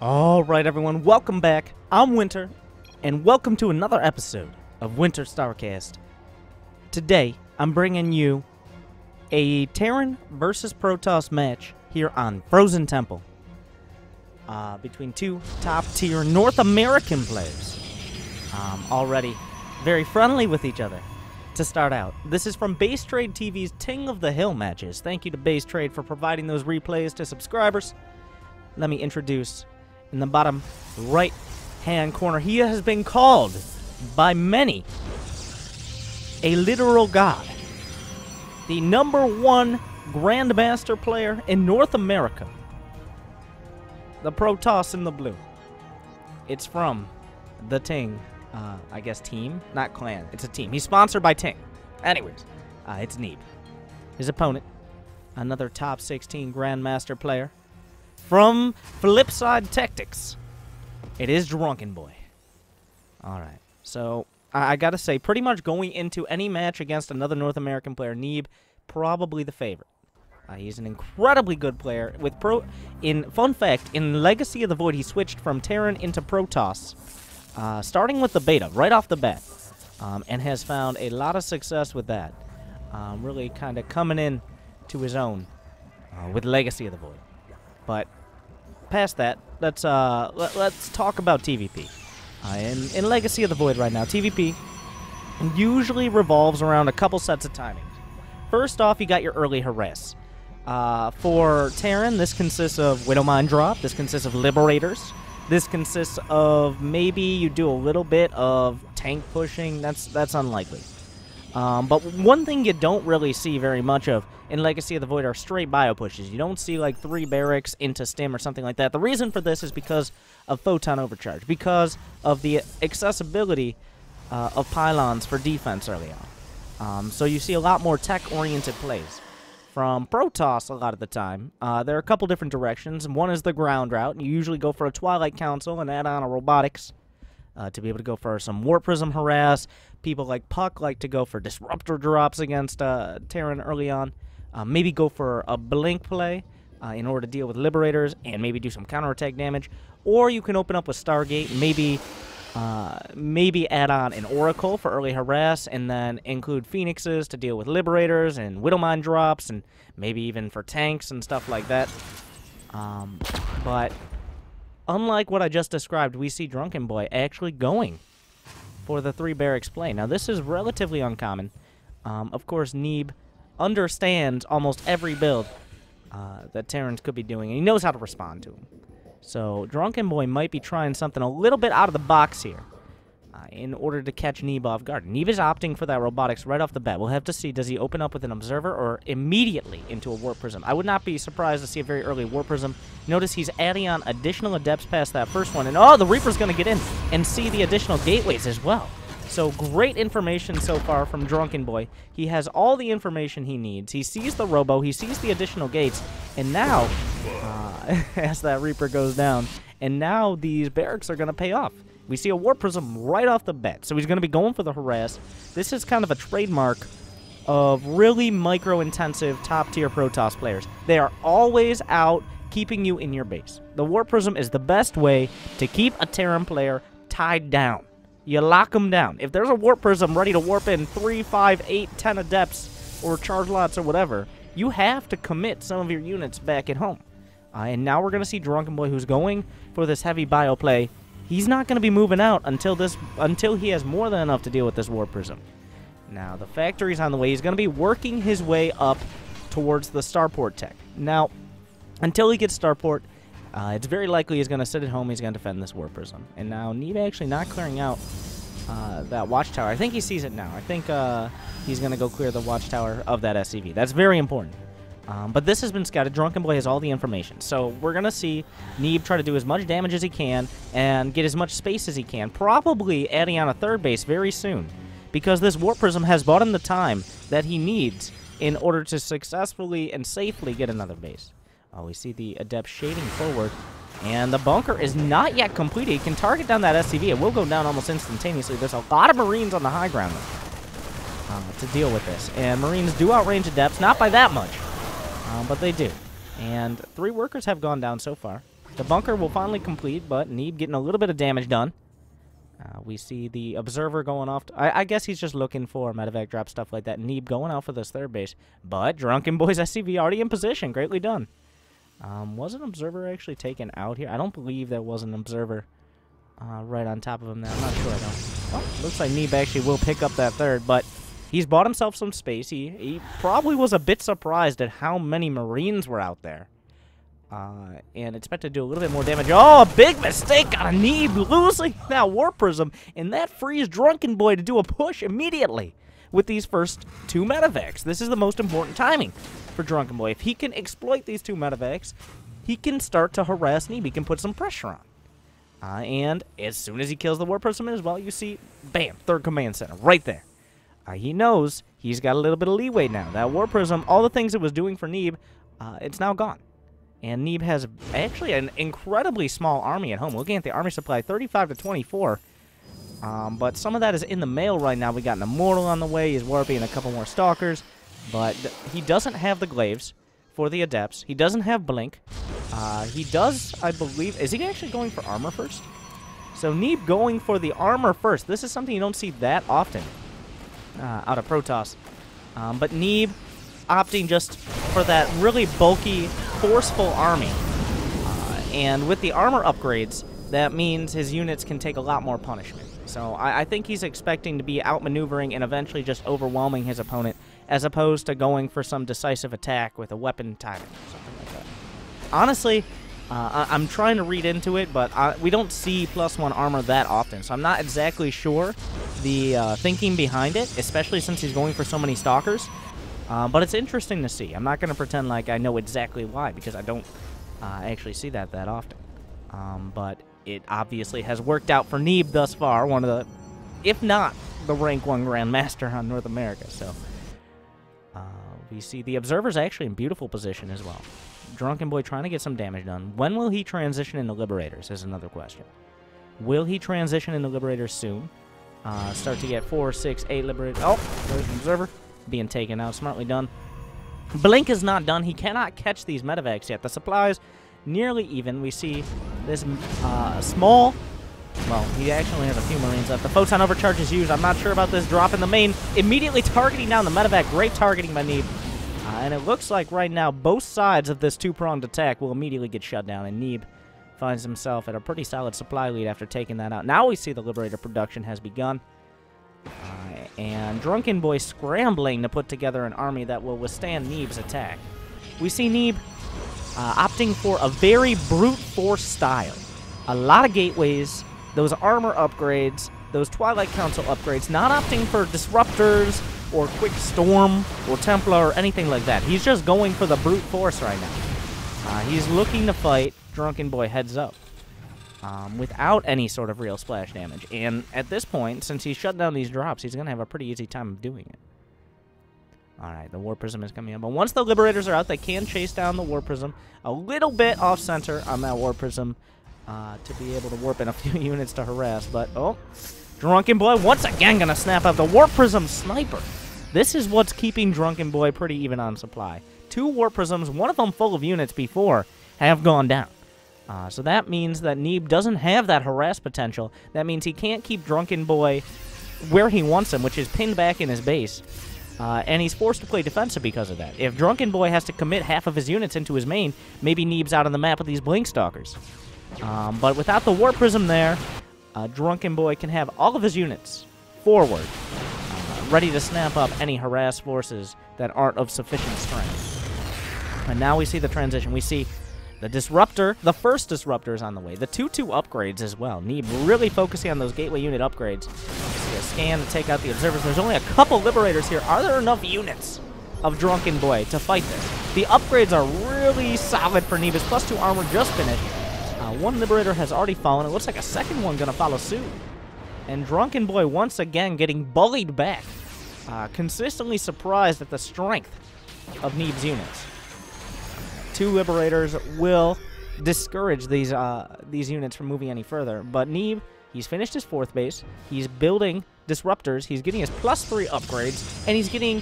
Alright everyone, welcome back. I'm Winter, and welcome to another episode of Winter Starcast. Today, I'm bringing you a Terran versus Protoss match here on Frozen Temple. Between two top-tier North American players. Already very friendly with each other. To start out, this is from Base Trade TV's Ting of the Hill matches. Thank you to Base Trade for providing those replays to subscribers. Let me introduce, in the bottom right-hand corner, he has been called by many a literal god. The #1 Grandmaster player in North America. The Protoss in the blue. It's from the Ting, I guess team? Not clan. It's a team. He's sponsored by Ting. Anyways, it's Neeb. His opponent, another top 16 Grandmaster player from Flipside Tactics. It is Drunken Boy. Alright, so I gotta say, pretty much going into any match against another North American player, Neeb, probably the favorite. He's an incredibly good player. Fun fact, in Legacy of the Void, he switched from Terran into Protoss, starting with the beta, right off the bat, and has found a lot of success with that. Really kind of coming in to his own with Legacy of the Void. But past that, let's talk about TVP. In Legacy of the Void right now, TVP usually revolves around a couple sets of timings. First off, you got your early harass. For Terran, this consists of Widowmine drop. This consists of Liberators. This consists of maybe you do a little bit of tank pushing. That's unlikely. But one thing you don't really see very much of in Legacy of the Void are straight bio pushes. You don't see like 3 barracks into stim or something like that. The reason for this is because of photon overcharge, because of the accessibility of pylons for defense early on. So you see a lot more tech-oriented plays. From Protoss a lot of the time, there are a couple different directions. One is the ground route. You usually go for a Twilight Council and add on a robotics to be able to go for some Warp Prism harass. People like Puck like to go for Disruptor drops against Terran early on. Maybe go for a Blink play in order to deal with Liberators and maybe do some counterattack damage. Or you can open up with Stargate, maybe add on an Oracle for early harass, and then include Phoenixes to deal with Liberators and Widowmine drops, and maybe even for tanks and stuff like that. But unlike what I just described, we see Drunken Boy actually going for the 3 barracks play. Now, this is relatively uncommon. Of course, Neeb understands almost every build that Terrans could be doing, and he knows how to respond to them. So, Drunken Boy might be trying something a little bit out of the box here in order to catch Neeb off guard. Neeb is opting for that robotics right off the bat. We'll have to see, does he open up with an Observer or immediately into a Warp Prism? I would not be surprised to see a very early Warp Prism. Notice he's adding on additional Adepts past that first one, and oh, the Reaper's going to get in and see the additional gateways as well. So, great information so far from Drunken Boy. He has all the information he needs. He sees the Robo, he sees the additional gates, and now, as that Reaper goes down, and now these barracks are going to pay off. We see a Warp Prism right off the bat, so he's going to be going for the harass. This is kind of a trademark of really micro-intensive top-tier Protoss players. They are always out keeping you in your base. The Warp Prism is the best way to keep a Terran player tied down. You lock them down. If there's a Warp Prism ready to warp in 3, 5, 8, 10 Adepts or charge lots or whatever, you have to commit some of your units back at home. And now we're going to see Drunken Boy, who's going for this heavy bio play. He's not going to be moving out until he has more than enough to deal with this Warp Prism. Now, the factory's on the way. He's going to be working his way up towards the Starport tech. Now, until he gets Starport, it's very likely he's going to sit at home. He's going to defend this Warp Prism. And now, Neeb actually not clearing out that Watchtower. I think he sees it now. I think he's going to go clear the Watchtower of that SCV. That's very important. But this has been scouted. Drunken Boy has all the information. So we're going to see Neeb try to do as much damage as he can and get as much space as he can. Probably adding on a 3rd base very soon. Because this Warp Prism has bought him the time that he needs in order to successfully and safely get another base. We see the Adept shading forward. And the bunker is not yet completed. He can target down that SCV. It will go down almost instantaneously. There's a lot of Marines on the high ground to deal with this. And Marines do outrange Adepts. Not by that much. But they do. And 3 workers have gone down so far. The bunker will finally complete, but Neeb getting a little bit of damage done. We see the Observer going off. I guess he's just looking for medevac drop, stuff like that. Neeb going out for this third base. But Drunken Boy's SCV already in position. Greatly done. Was an Observer actually taken out here? I don't believe there was an Observer right on top of him there. I'm not sure. I don't. Well, looks like Neeb actually will pick up that third, but he's bought himself some space. He probably was a bit surprised at how many Marines were out there. And expected to do a little bit more damage. Oh, a big mistake on a Neeb, losing that Warp Prism, and that frees Drunken Boy to do a push immediately with these first 2 medevacs. This is the most important timing for Drunken Boy. If he can exploit these 2 medevacs, he can start to harass Neeb. He can put some pressure on. And as soon as he kills the Warp Prism as well, you see, bam, 3rd Command Center right there. He knows he's got a little bit of leeway now. That Warp Prism, all the things it was doing for Neeb, it's now gone. And Neeb has actually an incredibly small army at home. Looking at the army supply, 35 to 24. But some of that is in the mail right now. We got an Immortal on the way. He's warping a couple more Stalkers. But he doesn't have the Glaives for the Adepts. He doesn't have Blink. He does, I believe... Is he actually going for armor first? So Neeb going for the armor first. This is something you don't see that often out of Protoss. But Neeb opting just for that really bulky, forceful army. And with the armor upgrades, that means his units can take a lot more punishment. So I think he's expecting to be outmaneuvering and eventually just overwhelming his opponent, as opposed to going for some decisive attack with a weapon timing or something like that. Honestly, I'm trying to read into it, but we don't see +1 armor that often, so I'm not exactly sure the thinking behind it, especially since he's going for so many Stalkers. But it's interesting to see. I'm not going to pretend like I know exactly why, because I don't actually see that often. But it obviously has worked out for Neeb thus far, one of the, if not the rank 1 Grandmaster on North America. So we see the Observer's actually in beautiful position as well. Drunken Boy trying to get some damage done. When will he transition into Liberators is another question. Will he transition into Liberators soon? Start to get 4, 6, 8 Liberators. Oh, there's an Observer being taken out. Smartly done. Blink is not done. He cannot catch these medevacs yet. The supplies nearly even. We see this small... Well, he actually has a few Marines left. The Photon Overcharge is used. I'm not sure about this drop in the main. Immediately targeting down the medevac. Great targeting by Neeb. And it looks like right now both sides of this 2-pronged attack will immediately get shut down. And Neeb finds himself at a pretty solid supply lead after taking that out. Now we see the Liberator production has begun. And Drunken Boy scrambling to put together an army that will withstand Neeb's attack. We see Neeb opting for a very brute force style. A lot of gateways, those armor upgrades, those Twilight Council upgrades, not opting for disruptors or quick storm or Templar or anything like that. He's just going for the brute force right now. He's looking to fight Drunken Boy heads up. Without any sort of real splash damage. And at this point, since he's shut down these drops, he's going to have a pretty easy time of doing it. Alright, the Warp Prism is coming up. But once the Liberators are out, they can chase down the Warp Prism. A little bit off-center on that Warp Prism to be able to warp in a few units to harass. But, oh, Drunken Boy once again going to snap up the Warp Prism Sniper. This is what's keeping Drunken Boy pretty even on supply. 2 Warp Prisms, one of them full of units before, have gone down. So that means that Neeb doesn't have that harass potential. That means he can't keep Drunken Boy where he wants him, which is pinned back in his base. And he's forced to play defensive because of that. If Drunken Boy has to commit half of his units into his main, maybe Neeb's out on the map with these Blink Stalkers. But without the Warp Prism there, Drunken Boy can have all of his units forward, ready to snap up any harass forces that aren't of sufficient strength. And now we see the transition. We see the Disruptor, the first Disruptor is on the way. The 2-2 upgrades as well. Neeb really focusing on those gateway unit upgrades. See a scan to take out the Observers. There's only a couple Liberators here. Are there enough units of Drunken Boy to fight this? The upgrades are really solid for Neeb. His +2 armor just finished. 1 Liberator has already fallen. It looks like a second one going to follow suit. And Drunken Boy once again getting bullied back. Consistently surprised at the strength of Neeb's units. 2 Liberators will discourage these units from moving any further. But Neeb, he's finished his 4th base. He's building Disruptors. He's getting his +3 upgrades. And he's getting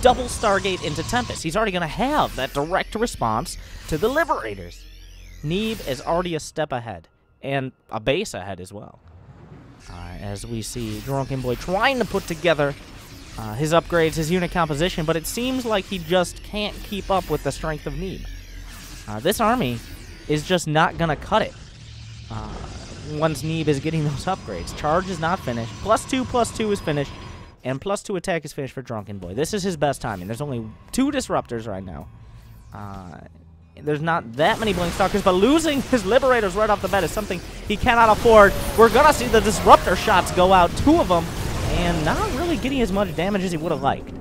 double Stargate into Tempest. He's already going to have that direct response to the Liberators. Neeb is already a step ahead, and a base ahead as well. As we see Drunken Boy trying to put together his upgrades, his unit composition, but it seems like he just can't keep up with the strength of Neeb. This army is just not going to cut it once Neeb is getting those upgrades. Charge is not finished. +2/+2 is finished, and +2 attack is finished for Drunken Boy. This is his best timing. There's only 2 disruptors right now. There's not that many Blink Stalkers, but losing his Liberators right off the bat is something he cannot afford. We're going to see the Disruptor shots go out, 2 of them, and not really getting as much damage as he would have liked.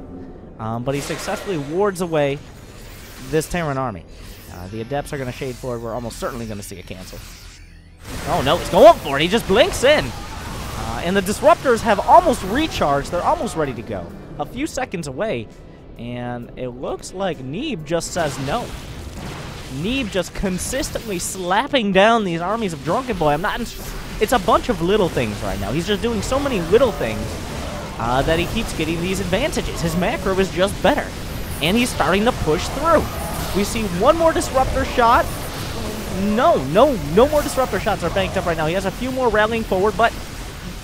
But he successfully wards away this Terran army. The Adepts are going to shade forward. We're almost certainly going to see a cancel. Oh, no, he's going for it. He just blinks in. And the Disruptors have almost recharged. They're almost ready to go. A few seconds away, and it looks like Neeb just says no. Neeb just consistently slapping down these armies of Drunken Boy. It's a bunch of little things right now. He's just doing so many little things that he keeps getting these advantages. His macro is just better, and he's starting to push through. We see one more Disruptor shot. No more Disruptor shots are banked up right now. He has a few more rallying forward, but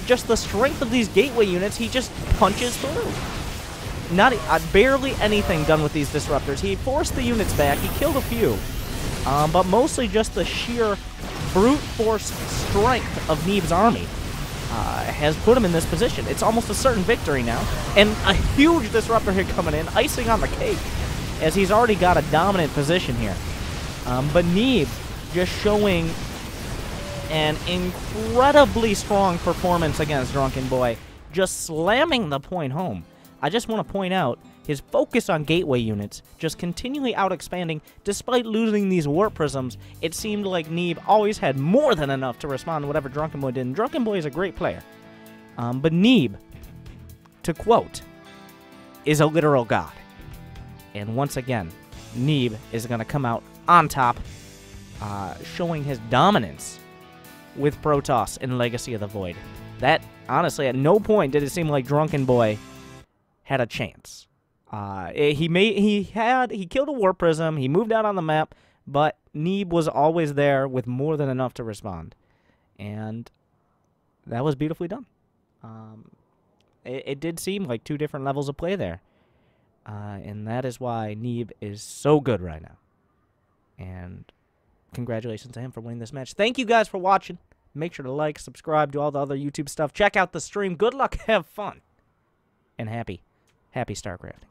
just the strength of these gateway units, he just punches through. Not barely anything done with these Disruptors. He forced the units back. He killed a few. But mostly just the sheer brute force strength of Neeb's army has put him in this position. It's almost a certain victory now. And a huge Disruptor hit coming in, icing on the cake, as he's already got a dominant position here. But Neeb just showing an incredibly strong performance against Drunken Boy, just slamming the point home. I just want to point out his focus on gateway units, just continually out-expanding. Despite losing these Warp Prisms, it seemed like Neeb always had more than enough to respond to whatever Drunken Boy did. And Drunken Boy is a great player. But Neeb, to quote, is a literal god. And once again, Neeb is going to come out on top, showing his dominance with Protoss in Legacy of the Void. That, honestly, at no point did it seem like Drunken Boy had a chance. He killed a Warp Prism, he moved out on the map, but Neeb was always there with more than enough to respond. And that was beautifully done. It did seem like 2 different levels of play there. And that is why Neeb is so good right now. And congratulations to him for winning this match. Thank you guys for watching. Make sure to like, subscribe, do all the other YouTube stuff. Check out the stream. Good luck, have fun, and happy StarCrafting.